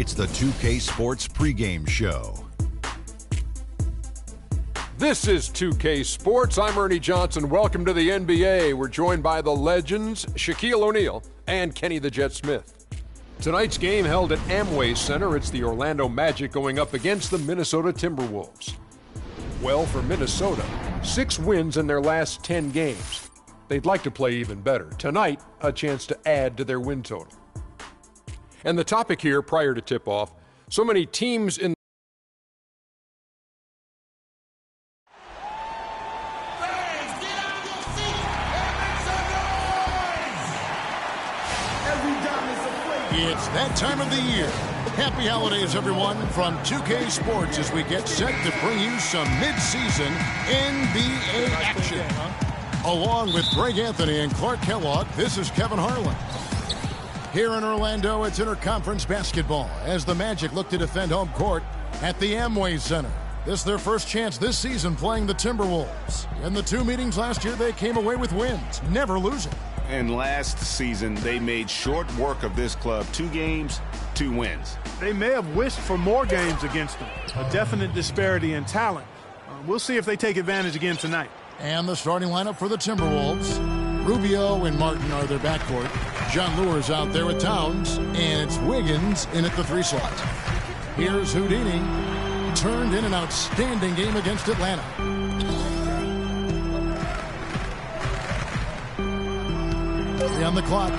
It's the 2K Sports pregame show. This is 2K Sports. I'm Ernie Johnson. Welcome to the NBA. We're joined by the legends Shaquille O'Neal and Kenny the Jet Smith. Tonight's game held at Amway Center. It's the Orlando Magic going up against the Minnesota Timberwolves. Well, for Minnesota, 6 wins in their last 10 games. They'd like to play even better. Tonight, a chance to add to their win total. And the topic here prior to tip-off, so many teams in It's that time of the year. Happy holidays, everyone, from 2K Sports as we get set to bring you some mid-season NBA action. Along with Greg Anthony and Clark Kellogg, this is Kevin Harlan. Here in Orlando, it's interconference basketball as the Magic look to defend home court at the Amway Center. This is their first chance this season playing the Timberwolves. In the 2 meetings last year, they came away with wins, never losing. And last season, they made short work of this club. 2 games, 2 wins. They may have wished for more games against them. A definite disparity in talent. We'll see if they take advantage again tonight. And the starting lineup for the Timberwolves. Rubio and Martin are their backcourt. John Lure's out there with Towns. And it's Wiggins in at the 3 slot. Here's Houdini. Turned in an outstanding game against Atlanta. On the clock.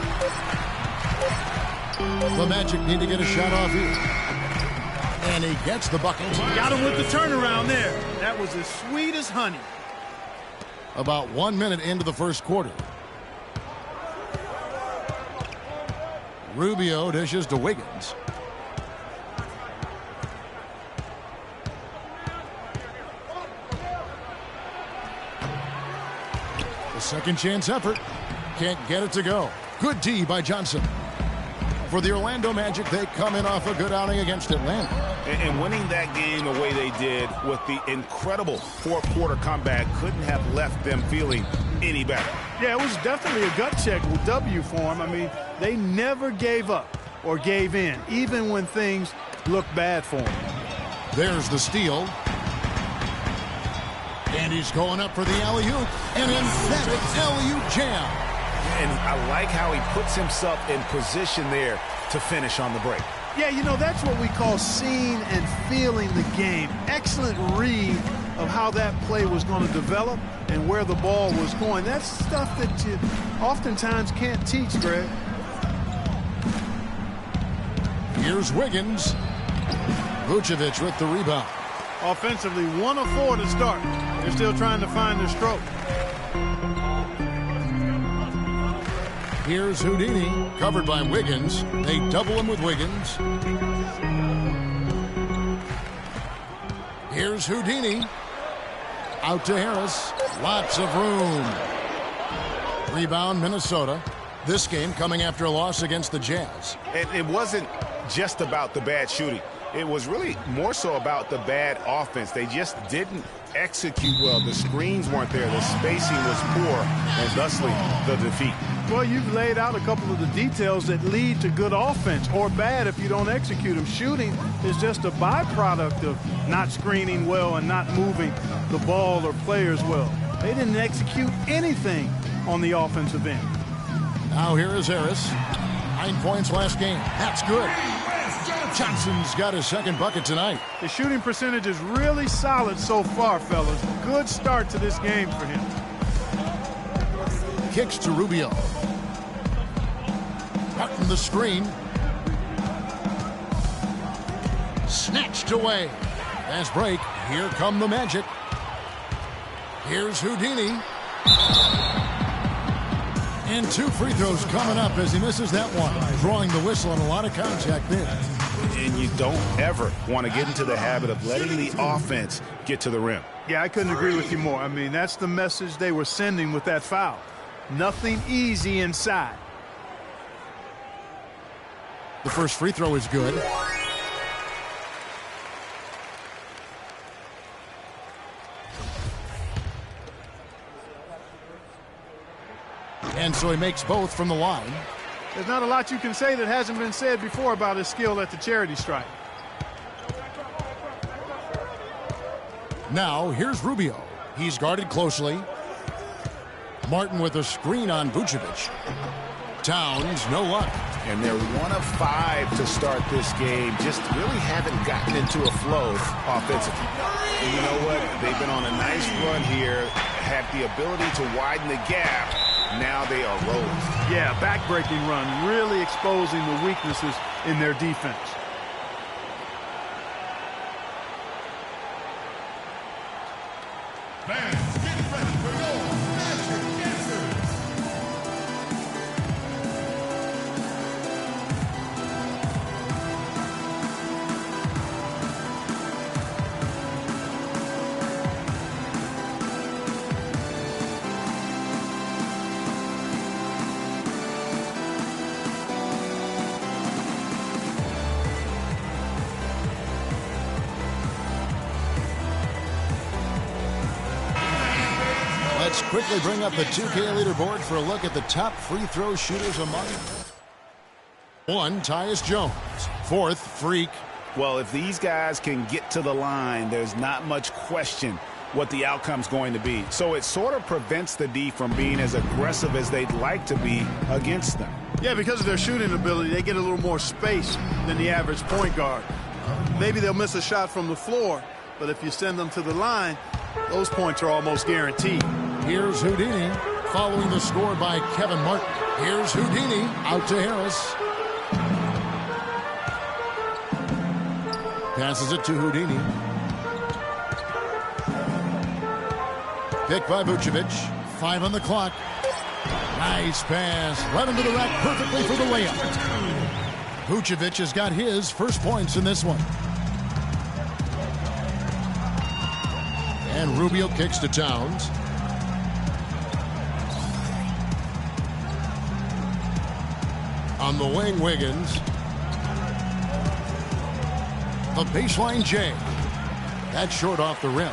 The Magic need to get a shot off here. And he gets the bucket. Got him with the turnaround there. That was as sweet as honey. About 1 minute into the first quarter. Rubio dishes to Wiggins. The second chance effort. Can't get it to go. Good D by Johnson. For the Orlando Magic, they come in off a good outing against Atlanta. And winning that game the way they did with the incredible fourth-quarter comeback couldn't have left them feeling any better. Yeah, it was definitely a gut check with W for them. I mean, they never gave up or gave in, even when things looked bad for them. There's the steal. And he's going up for the alley-oop. An emphatic alley-oop jam. And I like how he puts himself in position there to finish on the break. Yeah, you know, that's what we call seeing and feeling the game. Excellent read of how that play was going to develop and where the ball was going. That's stuff that you oftentimes can't teach, Greg. Here's Wiggins. Vucevic with the rebound. Offensively, 1 of 4 to start. They're still trying to find their stroke. Here's Houdini, covered by Wiggins. They double him with Wiggins. Here's Houdini. Out to Harris. Lots of room. Rebound, Minnesota. This game coming after a loss against the Jazz. And it wasn't just about the bad shooting. It was really more so about the bad offense. They just didn't execute well. The screens weren't there. The spacing was poor, and thusly the defeat. Well, you've laid out a couple of the details that lead to good offense or bad if you don't execute them. Shooting is just a byproduct of not screening well and not moving the ball or players well. They didn't execute anything on the offensive end. Now here is Harris. 9 points last game. That's good. Johnson's got his second bucket tonight. The shooting percentage is really solid so far, fellas. Good start to this game for him. Kicks to Rubio. Martin the screen. Snatched away. Fast break. Here come the Magic. Here's Houdini. And 2 free throws coming up as he misses that one. Drawing the whistle on a lot of contact there. And you don't ever want to get into the habit of letting the offense get to the rim. Yeah, I couldn't agree with you more. I mean, that's the message they were sending with that foul. Nothing easy inside. The first free throw is good. And so he makes both from the line. There's not a lot you can say that hasn't been said before about his skill at the charity stripe. Now, here's Rubio. He's guarded closely. Martin with a screen on Vucevic. Towns, no luck. And they're 1 of 5 to start this game. Just really haven't gotten into a flow offensively. And you know what? They've been on a nice run here, had the ability to widen the gap. Now they are rolling. Yeah, back-breaking run, really exposing the weaknesses in their defense. Fans, get ready for your magic dancers. Let's quickly bring up the 2K leaderboard for a look at the top free throw shooters among them. 1, Tyus Jones. 4th, Freak. Well, if these guys can get to the line, there's not much question what the outcome's going to be. So it sort of prevents the D from being as aggressive as they'd like to be against them. Yeah, because of their shooting ability, they get a little more space than the average point guard. Maybe they'll miss a shot from the floor, but if you send them to the line, those points are almost guaranteed. Here's Houdini, following the score by Kevin Martin. Here's Houdini, out to Harris. Passes it to Houdini. Pick by Vucevic. 5 on the clock. Nice pass. Right into the rack perfectly for the layup. Vucevic has got his first points in this one. And Rubio kicks to Towns. On the wing, Wiggins. The baseline J. That's short off the rim.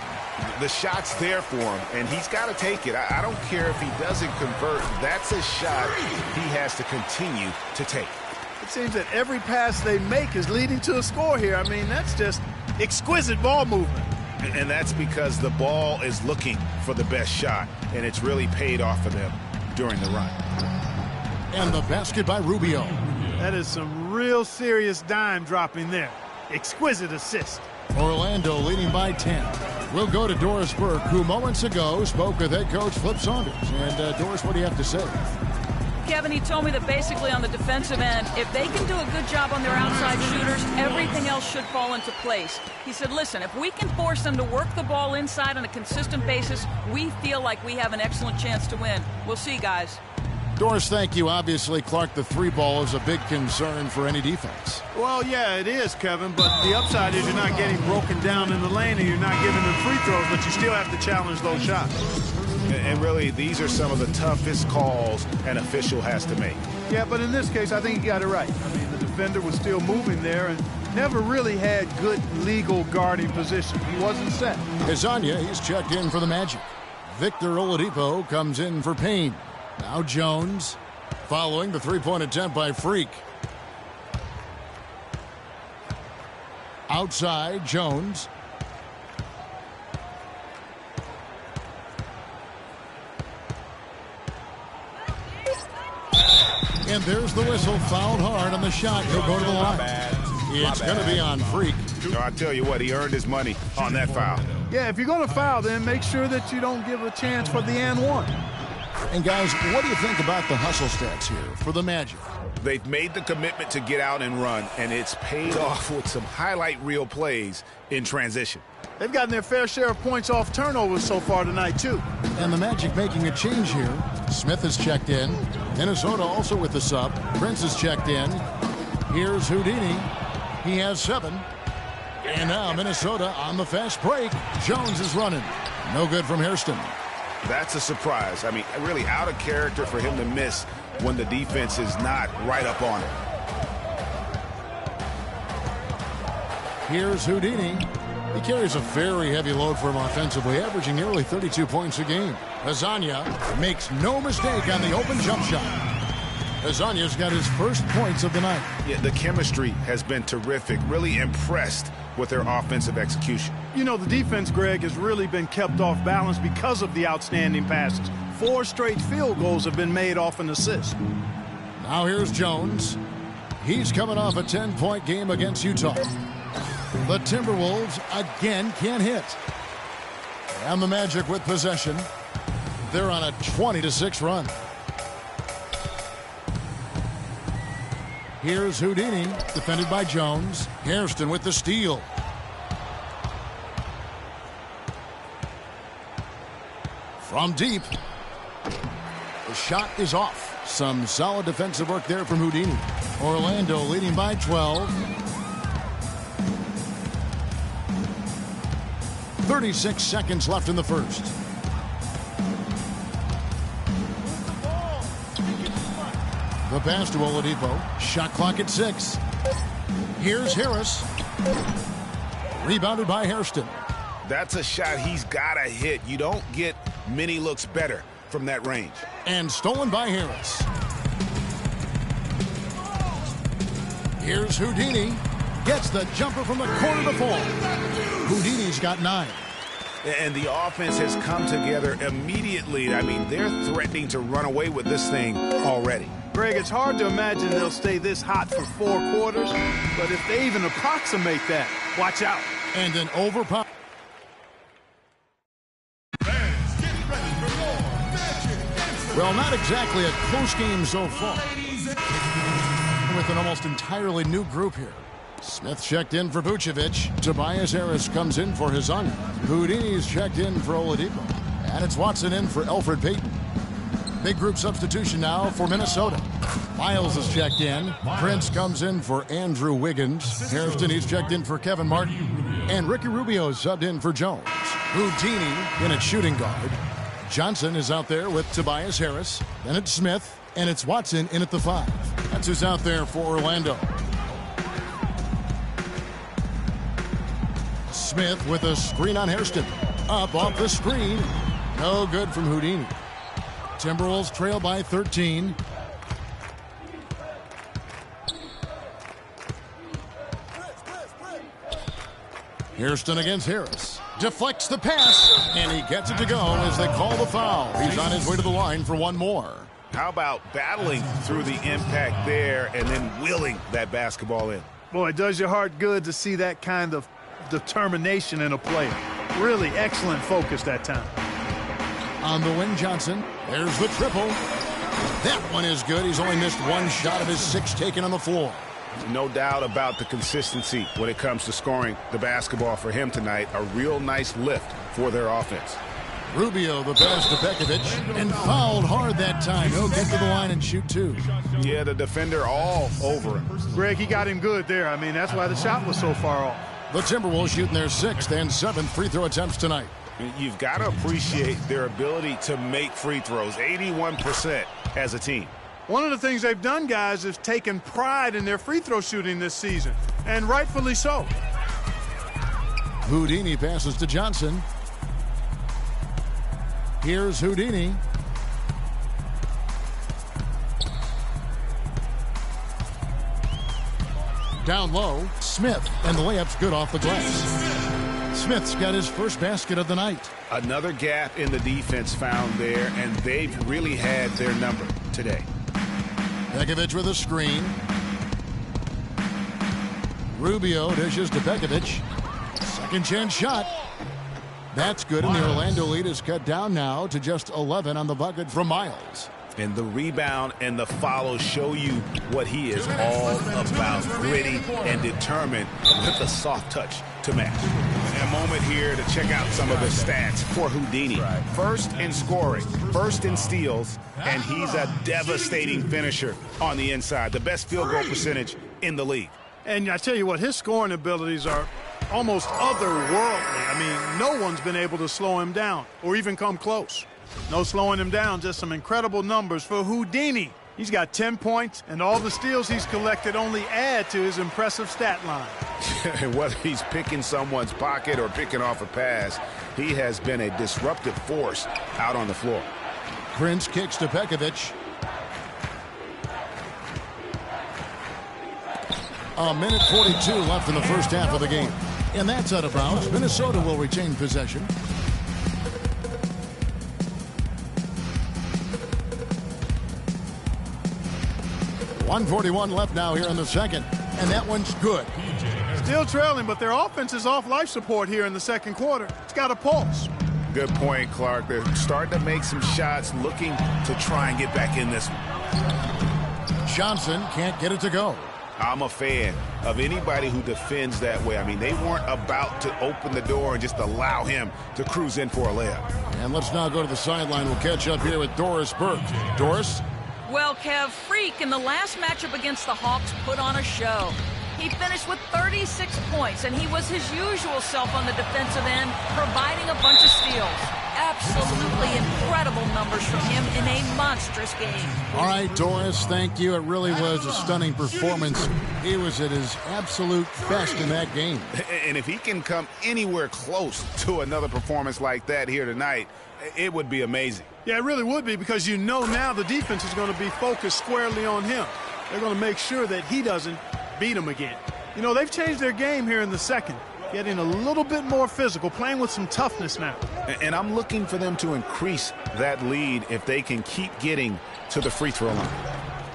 The shot's there for him, and he's got to take it. I don't care if he doesn't convert. That's a shot he has to continue to take. It seems that every pass they make is leading to a score here. I mean, that's just exquisite ball movement. And that's because the ball is looking for the best shot, and it's really paid off for them during the run. And the basket by Rubio. That is some real serious dime dropping there. Exquisite assist. Orlando leading by 10. We'll go to Doris Burke, who moments ago spoke with head coach Flip Saunders. And Doris, what do you have to say? Kevin, he told me that basically on the defensive end, if they can do a good job on their outside shooters, everything else should fall into place. He said, listen, if we can force them to work the ball inside on a consistent basis, we feel like we have an excellent chance to win. We'll see, guys. Doris, thank you. Obviously, Clark, the 3 ball is a big concern for any defense. Well, yeah, it is, Kevin, but the upside is you're not getting broken down in the lane and you're not giving them free throws, but you still have to challenge those shots. And really, these are some of the toughest calls an official has to make. Yeah, but in this case, I think he got it right. I mean, the defender was still moving there and never really had good legal guarding position. He wasn't set. Kazanya, he's checked in for the Magic. Victor Oladipo comes in for Payne. Now Jones, following the 3-point attempt by Freak. Outside, Jones. And there's the whistle, fouled hard on the shot. He'll go to the line. It's going to be on Freak. No, I tell you what, he earned his money on that foul. Yeah, if you're going to foul, then make sure that you don't give a chance for the and one. And guys, what do you think about the hustle stats here for the Magic? They've made the commitment to get out and run, and it's paid off with some highlight reel plays in transition. They've gotten their fair share of points off turnovers so far tonight, too. And the Magic making a change here. Smith has checked in. Minnesota also with the sub. Prince has checked in. Here's Houdini. He has 7. And now Minnesota on the fast break. Jones is running. No good from Hairston. That's a surprise. I mean, really out of character for him to miss when the defense is not right up on it. Here's Houdini. He carries a very heavy load for him offensively, averaging nearly 32 points a game. Azania makes no mistake on the open jump shot. Azania's got his first points of the night. Yeah, the chemistry has been terrific. Really impressed with their offensive execution. You know, the defense, Greg, has really been kept off balance because of the outstanding passes. 4 straight field goals have been made off an assist. Now here's Jones. He's coming off a 10-point game against Utah. The Timberwolves again can't hit. And the Magic with possession. They're on a 20-6 run. Here's Houdini, defended by Jones. Hairston with the steal. From deep. The shot is off. Some solid defensive work there from Houdini. Orlando leading by 12. 36 seconds left in the first. The pass to Oladipo. Shot clock at 6. Here's Harris. Rebounded by Hairston. That's a shot he's got to hit. You don't get many looks better from that range. And stolen by Harris. Here's Houdini. Gets the jumper from the corner to fall. Houdini's got 9. And the offense has come together immediately. I mean, they're threatening to run away with this thing already. Greg, it's hard to imagine they'll stay this hot for 4 quarters, but if they even approximate that, watch out. And an overpower. Well, not exactly a close game so far. With an almost entirely new group here. Smith checked in for Vucevic. Tobias Harris comes in for Hazanya. Houdini's checked in for Oladipo. And it's Watson in for Elfrid Payton. Big group substitution now for Minnesota. Miles is checked in. Prince comes in for Andrew Wiggins. Hairston, he's checked in for Kevin Martin. And Ricky Rubio is subbed in for Jones. Houdini in at shooting guard. Johnson is out there with Tobias Harris. Then it's Smith. And it's Watson in at the 5. That's who's out there for Orlando. Smith with a screen on Hairston. Up off the screen. No good from Houdini. Timberwolves trail by 13. Hairston against Harris. Deflects the pass, and he gets it to go as they call the foul. He's on his way to the line for one more. How about battling through the impact there and then wheeling that basketball in? Boy, it does your heart good to see that kind of determination in a player. Really excellent focus that time. On the wing, Johnson. There's the triple. That one is good. He's only missed 1 shot of his 6 taken on the floor. No doubt about the consistency when it comes to scoring the basketball for him tonight. A real nice lift for their offense. Rubio the pass to Pekovic, and fouled hard that time. He'll get to the line and shoot 2. Yeah, the defender all over him. Greg, he got him good there. I mean, that's why the shot was so far off. The Timberwolves shooting their 6th and 7th free throw attempts tonight. You've got to appreciate their ability to make free throws. 81% as a team. One of the things they've done, guys, is taken pride in their free throw shooting this season, and rightfully so. Houdini passes to Johnson. Here's Houdini. Down low, Smith, and the layup's good off the glass. Smith's got his first basket of the night. Another gap in the defense found there, and they've really had their number today. Pekovic with a screen. Rubio dishes to Pekovic. Second chance shot. That's good, and the Orlando lead is cut down now to just 11 on the bucket from Miles. And the rebound and the follow show you what he is all about. Gritty and determined with a soft touch to match. A moment here to check out some of the stats for Houdini. First in scoring, first in steals, and he's a devastating finisher on the inside. The best field goal percentage in the league. And I tell you what, his scoring abilities are almost otherworldly. I mean, no one's been able to slow him down or even come close. No slowing him down, just some incredible numbers for Houdini. He's got 10 points, and all the steals he's collected only add to his impressive stat line. Whether he's picking someone's pocket or picking off a pass, he has been a disruptive force out on the floor. Prince kicks to Pekovic. A minute 42 left in the first half of the game. And that's out of bounds. Minnesota will retain possession. .141 left now here in the second. And that one's good. Still trailing, but their offense is off life support here in the second quarter. It's got a pulse. Good point, Clark. They're starting to make some shots, looking to try and get back in this one. Johnson can't get it to go. I'm a fan of anybody who defends that way. I mean, they weren't about to open the door and just allow him to cruise in for a layup. And let's now go to the sideline. We'll catch up here with Doris Burke. Doris? Well, Kev, Freak in the last matchup against the Hawks put on a show. He finished with 36 points, and he was his usual self on the defensive end, providing a bunch of steals. Absolutely incredible numbers from him in a monstrous game. All right, Doris, thank you. It really was a stunning performance. He was at his absolute best in that game. And if he can come anywhere close to another performance like that here tonight, it would be amazing. Yeah, it really would be, because you know now the defense is going to be focused squarely on him. They're going to make sure that he doesn't beat him again. You know, they've changed their game here in the second, getting a little bit more physical, playing with some toughness now. And I'm looking for them to increase that lead if they can keep getting to the free throw line.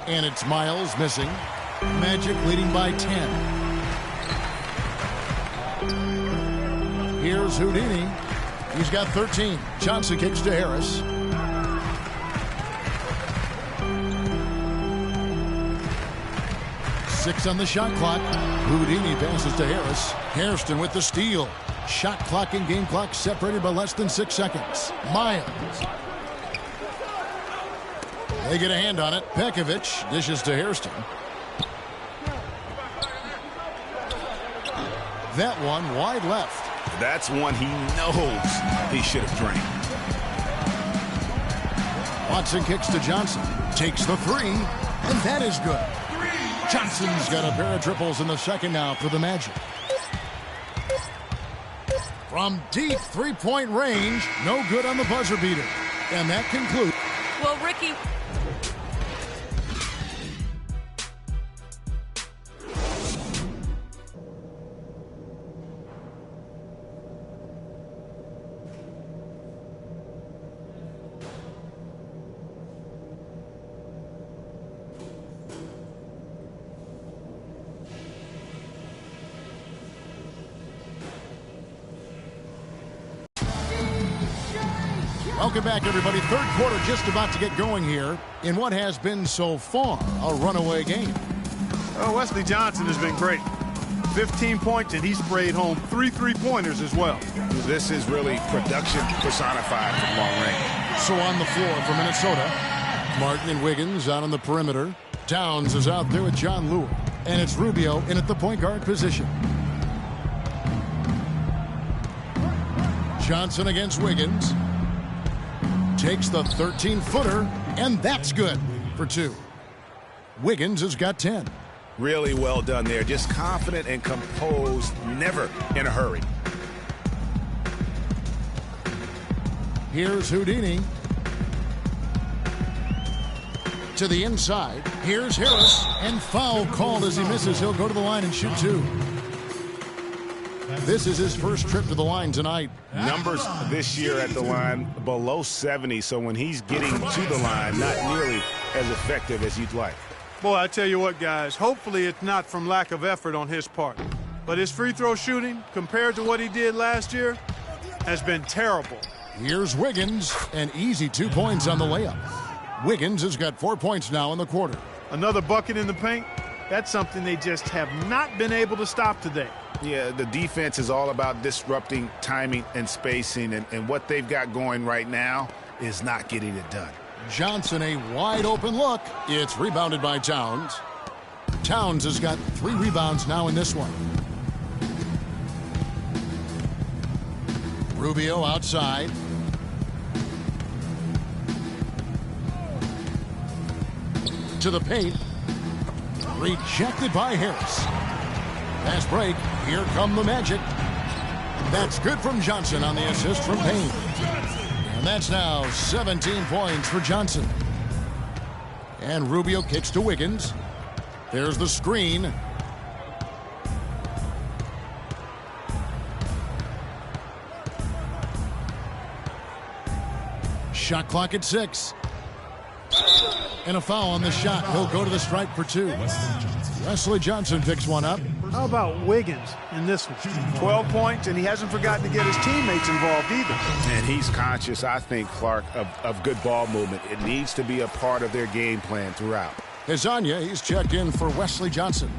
And it's Miles missing. Magic leading by 10. Here's Houdini. He's got 13. Johnson kicks to Harris. Six on the shot clock. Houdini passes to Harris. Hairston with the steal. Shot clock and game clock separated by less than 6 seconds. Miles. They get a hand on it. Pekovic dishes to Hairston. That one wide left. That's one he knows he should have drained. Watson kicks to Johnson. Takes the three. And that is good. Johnson's got a pair of triples in the second now for the Magic. From deep three-point range, no good on the buzzer beater. And that concludes. Well, Ricky, welcome back, everybody. Third quarter just about to get going here in what has been so far a runaway game. Oh, Wesley Johnson has been great. 15 points, and he sprayed home 3 3-pointers as well. This is really production personified from long range. So on the floor for Minnesota, Martin and Wiggins out on the perimeter. Towns is out there with John Lewis. And it's Rubio in at the point guard position. Johnson against Wiggins. Takes the 13-footer, and that's good for 2. Wiggins has got 10. Really well done there. Just confident and composed, never in a hurry. Here's Houdini. To the inside. Here's Harris. And foul called as he misses. He'll go to the line and shoot 2. This is his first trip to the line tonight. Numbers this year at the line below 70, so when he's getting to the line, not nearly as effective as you'd like. Boy, I tell you what, guys, hopefully it's not from lack of effort on his part. But his free throw shooting, compared to what he did last year, has been terrible. Here's Wiggins, an easy 2 points on the layup. Wiggins has got 4 points now in the quarter. Another bucket in the paint, that's something they just have not been able to stop today. Yeah, the defense is all about disrupting timing and spacing, and what they've got going right now is not getting it done. Johnson, a wide open look. It's rebounded by Towns. Towns has got 3 rebounds now in this one. Rubio outside. To the paint. Rejected by Harris. Pass break. Here come the Magic. That's good from Johnson on the assist from Payne. And that's now 17 points for Johnson. And Rubio kicks to Wiggins. There's the screen. Shot clock at 6. And a foul on the shot. He'll go to the stripe for 2. Wesley Johnson picks one up. How about Wiggins in this one? 12 points, and he hasn't forgotten to get his teammates involved either. And he's conscious, I think, Clark, of good ball movement. It needs to be a part of their game plan throughout. Hezonja, he's checked in for Wesley Johnson.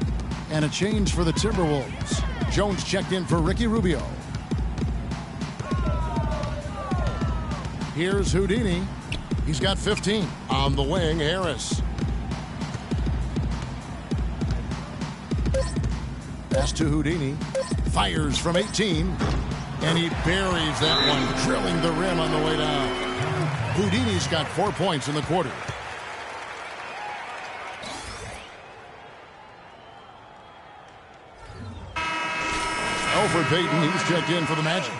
And a change for the Timberwolves. Jones checked in for Ricky Rubio. Here's Houdini. He's got 15. On the wing, Harris. Pass to Houdini. Fires from 18. And he buries that one, drilling the rim on the way down. Houdini's got 4 points in the quarter. Alfred Payton, he's checked in for the Magic.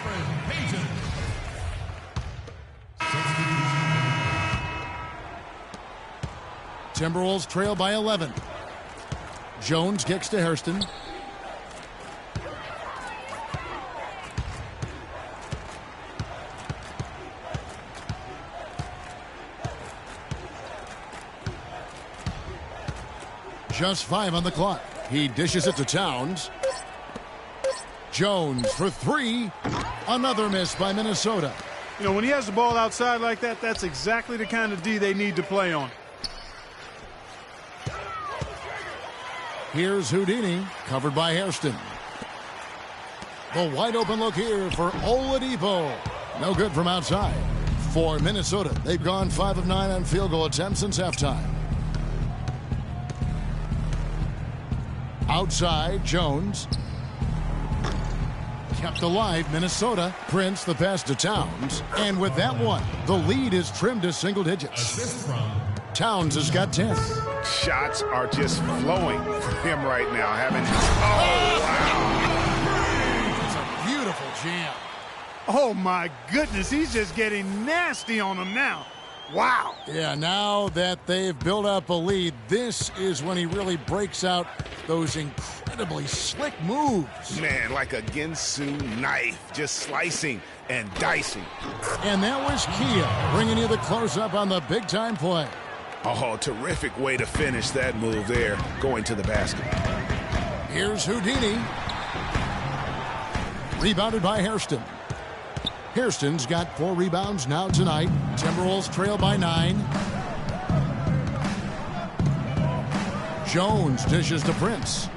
Timberwolves trail by 11. Jones kicks to Hairston. Just 5 on the clock. He dishes it to Towns. Jones for 3. Another miss by Minnesota. You know, when he has the ball outside like that, that's exactly the kind of D they need to play on. Here's Houdini, covered by Hairston. The wide open look here for Oladipo. No good from outside. For Minnesota, they've gone 5 of 9 on field goal attempts since halftime. Outside, Jones. Kept alive, Minnesota. Prince, the pass to Towns. And with that one, the lead is trimmed to single digits. Towns has got 10. Shots are just flowing for him right now. It's a beautiful jam. Oh, my goodness. He's just getting nasty on them now. Wow. Yeah, now that they've built up a lead, this is when he really breaks out those incredibly slick moves. Man, like a Ginsu knife, just slicing and dicing. And that was Kia bringing you the close-up on the big-time play. Oh, terrific way to finish that move there, going to the basket. Here's Houdini. Rebounded by Hairston. Hairston's got 4 rebounds now tonight. Timberwolves trail by 9. Jones dishes to Prince.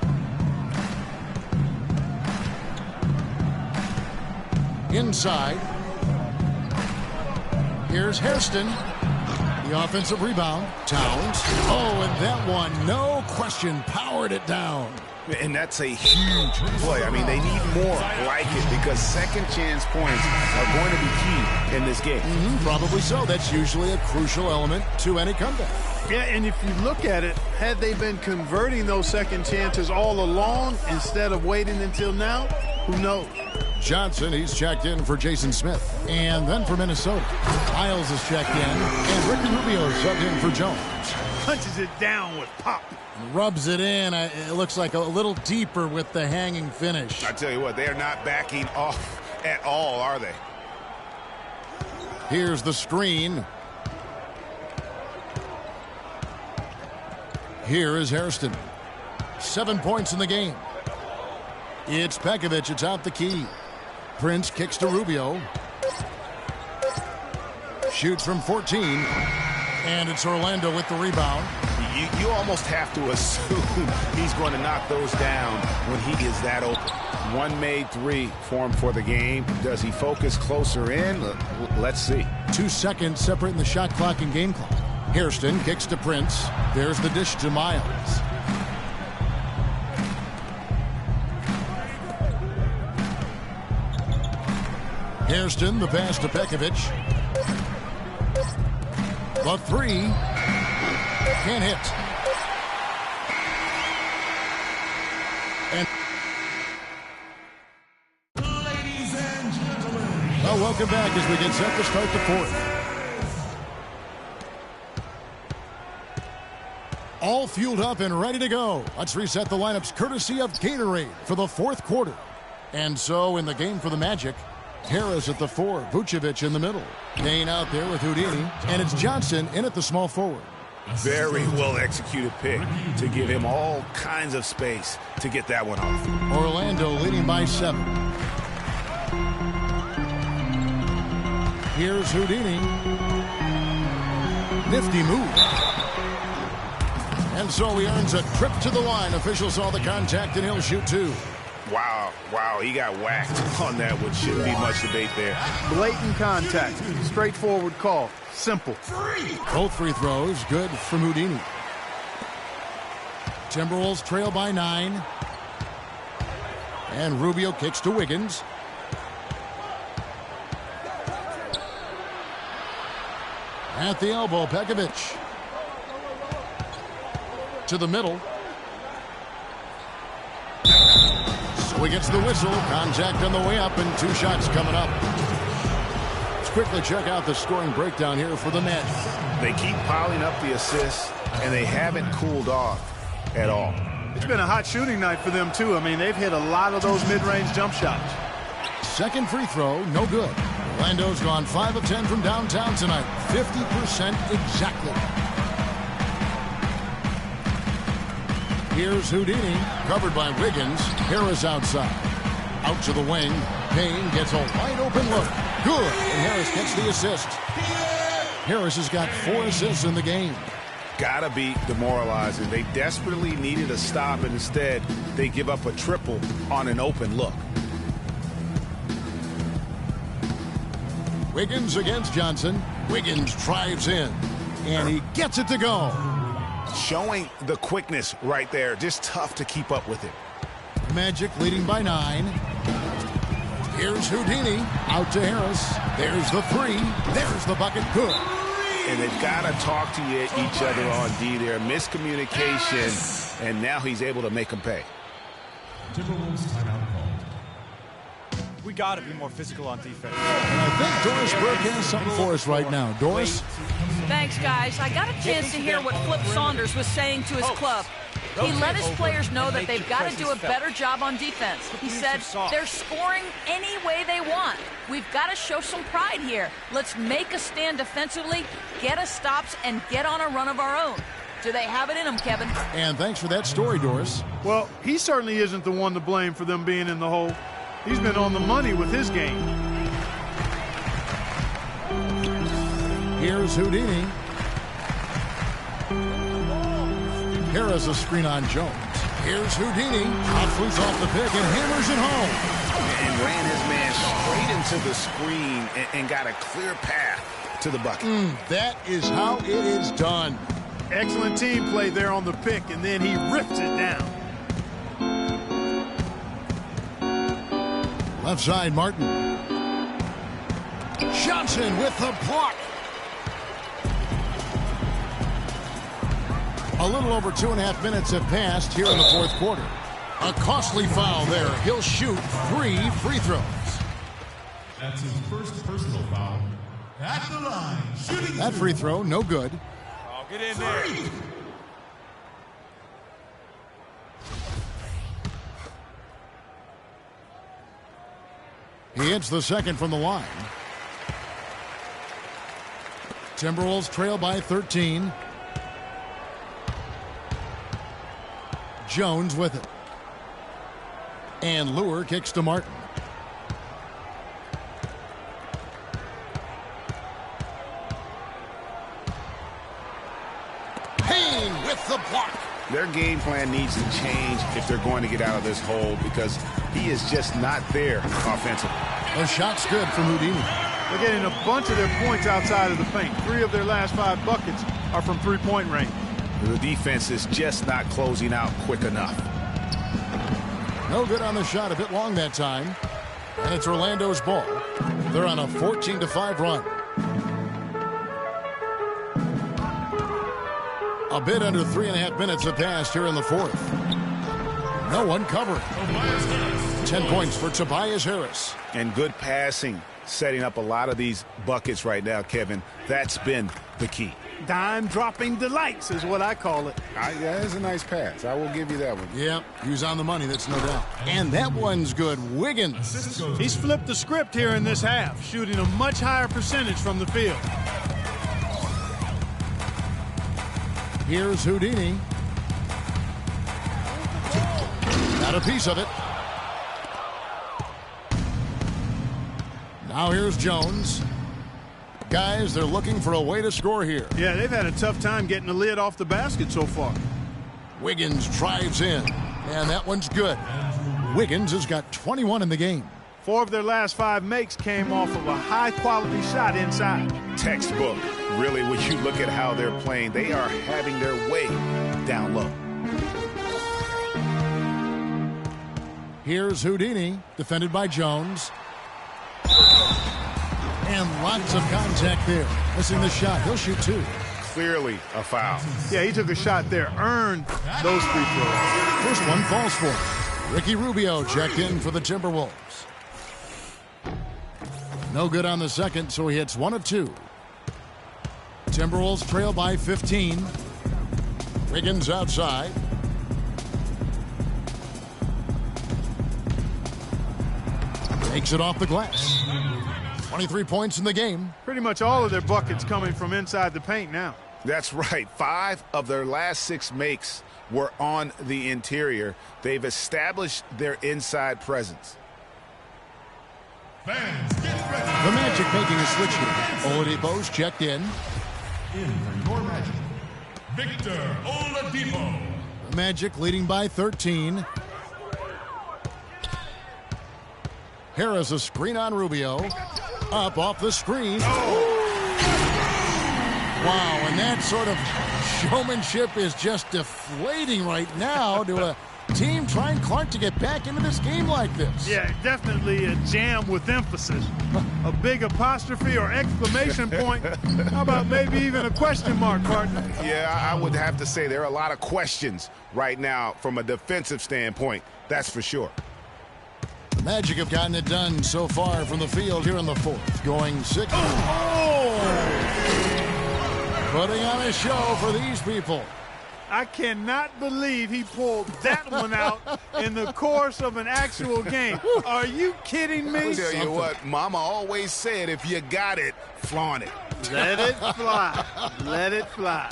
Inside. Here's Hairston. The offensive rebound. Towns. Oh, and that one, no question, powered it down. And that's a huge play. I mean, they need more like it because second chance points are going to be key in this game. Probably so. That's usually a crucial element to any comeback. Yeah, and if you look at it, had they been converting those second chances all along instead of waiting until now, who knows? Johnson, he's checked in for Jason Smith. And then for Minnesota, Isles is checked in, and Ricky Rubio subbed in for Jones. Punches it down with pop. Rubs it in. It looks like a little deeper with the hanging finish. I tell you what, they're not backing off at all, are they? Here's the screen. Here is Hairston. 7 points in the game. It's Pekovic atop the key. Prince kicks to Rubio. Shoots from 14. And it's Orlando with the rebound. You almost have to assume he's going to knock those down when he is that open. 1 made 3 for him for the game. Does he focus closer in? Let's see. 2 seconds separating the shot clock and game clock. Hairston kicks to Prince. There's the dish to Miles. Hairston, the pass to Pekovic. The 3. Can't hit. And Ladies and gentlemen. well, welcome back as we get set to start the fourth. All fueled up and ready to go. Let's reset the lineups courtesy of Gatorade for the fourth quarter. And so in the game for the Magic, Harris at the 4. Vucevic in the middle. Payne out there with Houdini. And it's Johnson in at the small forward. Very well executed pick to give him all kinds of space to get that one off. Orlando leading by 7. Here's Houdini. Nifty move. And so he earns a trip to the line. Officials saw the contact and he'll shoot 2. Wow, he got whacked on that one. Shouldn't be much debate there. Blatant contact. Straightforward call. Simple. Both free throws good from Houdini. Timberwolves trail by 9. And Rubio kicks to Wiggins. At the elbow, Pekovic. To the middle. So he gets the whistle. Contact on the way up and 2 shots coming up. Let's quickly check out the scoring breakdown here for the Nets. They keep piling up the assists, and they haven't cooled off at all. It's been a hot shooting night for them, too. I mean, they've hit a lot of those mid-range jump shots. Second free throw, no good. Orlando's gone 5 of 10 from downtown tonight. 50% exactly. Here's Houdini, covered by Wiggins. Harris outside. Out to the wing. Payne gets a wide open look. Good. And Harris gets the assist. Harris has got 4 assists in the game. Gotta be demoralizing. They desperately needed a stop, and instead they give up a triple on an open look. Wiggins against Johnson. Wiggins drives in. And he gets it to go. Showing the quickness right there. Just tough to keep up with it. Magic leading by 9. Here's Houdini. Out to Harris. There's the 3. There's the bucket. Good. And they've got to talk to each other on D there. Miscommunication. And now he's able to make them pay. Timberwolves timeout called. We got to be more physical on defense. And I think Doris Burke has something for us right now. Doris? Thanks, guys. I got a chance to hear what Flip Saunders was saying to his club. He let his players know that they've got to do a better job on defense. He said they're scoring any way they want. We've got to show some pride here. Let's make a stand defensively, get us stops, and get on a run of our own. Do they have it in them, Kevin? And thanks for that story, Doris. Well, he certainly isn't the one to blame for them being in the hole. He's been on the money with his game. Here's Houdini. Harris a screen on Jones. Here's Houdini. Outflews off the pick and hammers it home. And ran his man straight into the screen and got a clear path to the bucket. That is how it is done. Excellent team play there on the pick, and then he rips it down. Left side, Martin. Johnson with the block. A little over 2.5 minutes have passed here in the fourth quarter. A costly foul there. He'll shoot 3 free throws. That's his first personal foul. At the line, shooting. That free throw, no good. Oh, get in there. He hits the second from the line. Timberwolves trail by 13. Jones with it. And Lure kicks to Martin. Payne with the block. Their game plan needs to change if they're going to get out of this hole, because he is just not there offensively. A shot's good from Houdini. They're getting a bunch of their points outside of the paint. 3 of their last 5 buckets are from three-point range. The defense is just not closing out quick enough. No good on the shot. A bit long that time. And it's Orlando's ball. They're on a 14-5 run. A bit under 3.5 minutes have passed here in the fourth. No one covering. 10 points for Tobias Harris. And good passing, setting up a lot of these buckets right now, Kevin. That's been the key. Dime-dropping delights is what I call it. Yeah, it's a nice pass. I will give you that one. Yep, he was on the money, that's no doubt. And that one's good. Wiggins. He's flipped the script here in this half, shooting a much higher percentage from the field. Here's Houdini. Got a piece of it. Now here's Jones. Guys, they're looking for a way to score here. Yeah, they've had a tough time getting the lid off the basket so far. Wiggins drives in, and that one's good. Wiggins has got 21 in the game. 4 of their last 5 makes came off of a high-quality shot inside. Textbook. Really, when you look at how they're playing, they are having their way down low. Here's Houdini, defended by Jones. And lots of contact there. Missing the shot. He'll shoot 2. Clearly a foul. Yeah, he took a shot there. Earned those free throws. First one falls for him. Ricky Rubio checked in for the Timberwolves. No good on the second, so he hits 1 of 2. Timberwolves trail by 15. Wiggins outside. Takes it off the glass. 23 points in the game. Pretty much all of their buckets coming from inside the paint now. That's right. 5 of their last 6 makes were on the interior. They've established their inside presence. Fans, get ready. The Magic making a switch here. Oladipo's checked in. In for your Magic, Victor Oladipo. The Magic leading by 13. Harris a screen on Rubio. Up off the screen. Oh. Wow, and that sort of showmanship is just deflating right now to a team trying Clark to get back into this game like this. Yeah, definitely a jam with emphasis. A big apostrophe or exclamation point. How about maybe even a question mark, partner? Yeah, I would have to say there are a lot of questions right now from a defensive standpoint. That's for sure. The Magic have gotten it done so far from the field here in the 4th. Going 6. Putting on a show for these people. I cannot believe he pulled that one out in the course of an actual game. Are you kidding me? I'll tell you what, Mama always said, if you got it, flaunt it. Let it fly. Let it fly.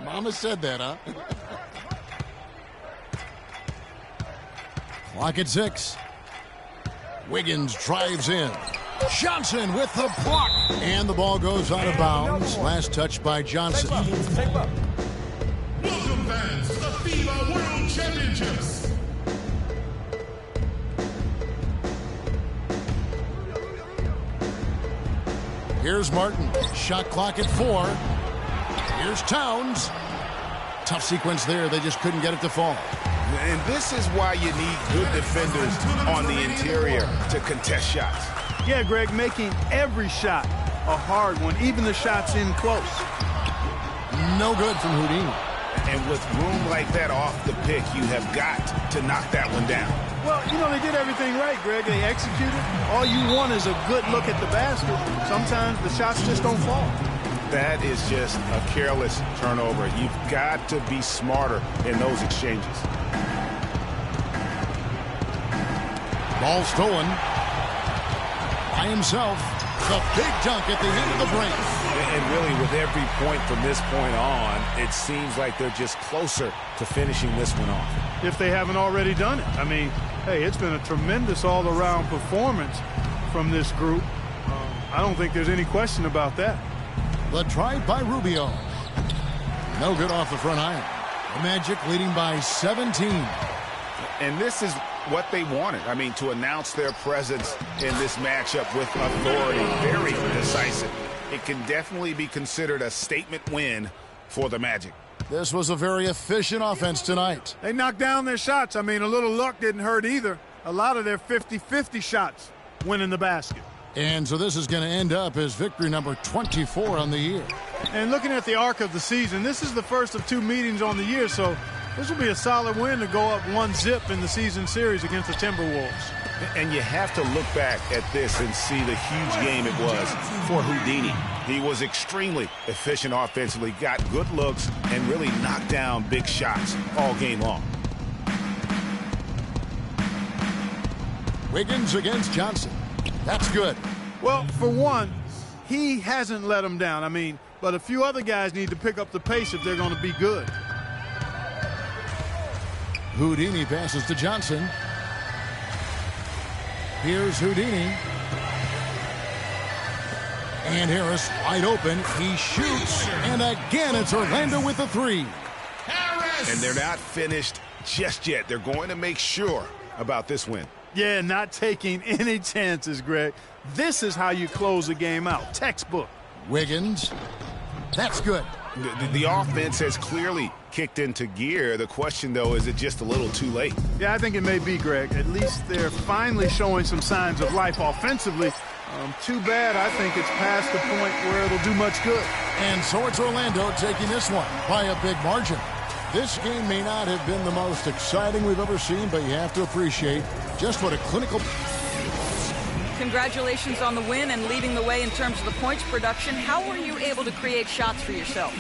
Mama said that, huh? Clock at 6. Wiggins drives in. Johnson with the block. And the ball goes out of bounds. Last touch by Johnson. Welcome, fans, to the FIBA World Championships. Here's Martin. Shot clock at 4. Here's Towns. Tough sequence there. They just couldn't get it to fall. And this is why you need good defenders on the interior to contest shots. Yeah, Greg, making every shot a hard one, even the shots in close. No good from Houdini. And with room like that off the pick, you have got to knock that one down. Well, you know, they did everything right, Greg. They executed. All you want is a good look at the basket. Sometimes the shots just don't fall. That is just a careless turnover. You've got to be smarter in those exchanges. Ball stolen. By himself. The big dunk at the end of the break. And really, with every point from this point on, it seems like they're just closer to finishing this one off. If they haven't already done it. I mean, hey, it's been a tremendous all-around performance from this group. I don't think there's any question about that. The drive by Rubio. No good off the front iron. The Magic leading by 17. And this is what they wanted. I mean, to announce their presence in this matchup with authority. Very decisive. It can definitely be considered a statement win for the Magic. This was a very efficient offense tonight. They knocked down their shots. I mean, a little luck didn't hurt either. A lot of their 50-50 shots went in the basket. And so this is going to end up as victory number 24 on the year. And looking at the arc of the season, this is the first of 2 meetings on the year, so this will be a solid win to go up 1-0 in the season series against the Timberwolves. And you have to look back at this and see the huge game it was for Houdini. He was extremely efficient offensively, got good looks, and really knocked down big shots all game long. Wiggins against Johnson. That's good. Well, for one, he hasn't let him down. I mean, but a few other guys need to pick up the pace if they're going to be good. Houdini passes to Johnson. Here's Houdini. And Harris wide open. He shoots. And again, it's Orlando with the three. And they're not finished just yet. They're going to make sure about this win. Yeah, not taking any chances, Greg. This is how you close a game out. Textbook. Wiggins. That's good. The offense has clearly kicked into gear. The question, though, is it just a little too late? Yeah, I think it may be, Greg. At least they're finally showing some signs of life offensively. Too bad I think it's past the point where it'll do much good. And so it's Orlando taking this one by a big margin. This game may not have been the most exciting we've ever seen, but you have to appreciate just what a clinical... Congratulations on the win and leading the way in terms of the points production. How were you able to create shots for yourself?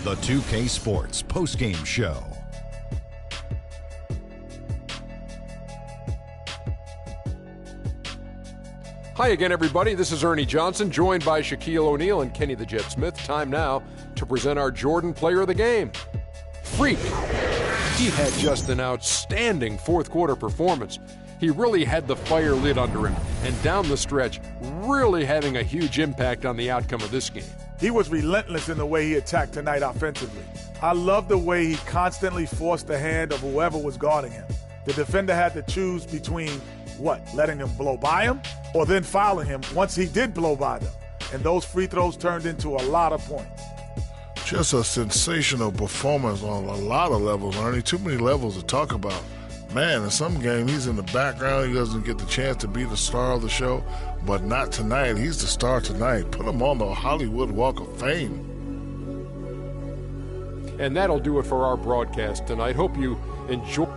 The 2K Sports postgame show. Hi again, everybody. This is Ernie Johnson, joined by Shaquille O'Neal and Kenny the Jet Smith. Time now to present our Jordan Player of the Game. Freak. He had just an outstanding fourth-quarter performance. He really had the fire lit under him, and down the stretch, really having a huge impact on the outcome of this game. He was relentless in the way he attacked tonight offensively. I love the way he constantly forced the hand of whoever was guarding him. The defender had to choose between, letting him blow by him or then fouling him once he did blow by them. And those free throws turned into a lot of points. Just a sensational performance on a lot of levels, Ernie. Too many levels to talk about. Man, in some game, he's in the background. He doesn't get the chance to be the star of the show, but not tonight. He's the star tonight. Put him on the Hollywood Walk of Fame. And that'll do it for our broadcast tonight. Hope you enjoy.